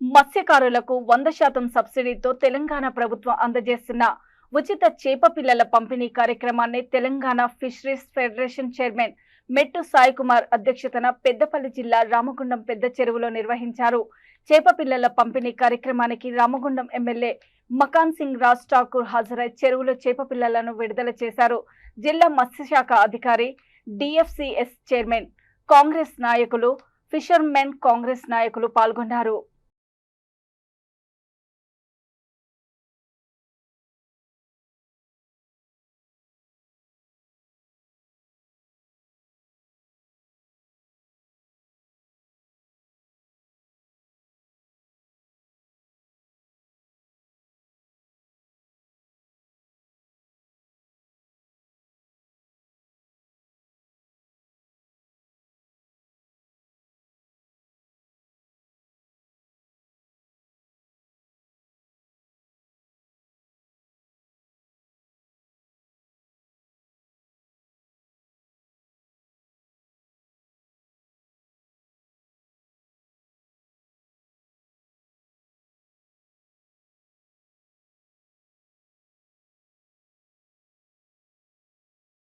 మత్స్యకారులకు 100% సబ్సిడీతో తెలంగాణ ప్రభుత్వం అందజేస్తున్న ఉచిత చేప పిల్లల పంపిణీ కార్యక్రమాన్ని తెలంగాణ ఫిషరీస్ ఫెడరేషన్ చైర్మన్ మెట్టు సాయి కుమార్ అధ్యక్షతన పెద్దపల్లి జిల్లా రామగుండం పెద్ద చెరువులో నిర్వహించారు. చేప పిల్లల పంపిణీ కార్యక్రమానికి రామగుండం ఎమ్మెల్యే మకాన్ సింగ్ రాజ్ ఠాకూర్ హాజరై చెరువులో చేప పిల్లలను విడుదల చేశారు. జిల్లా మత్స్యశాఖ అధికారి, డిఎఫ్సిఎస్ చైర్మన్, కాంగ్రెస్ నాయకులు, ఫిషర్మెన్ కాంగ్రెస్ నాయకులు పాల్గొన్నారు.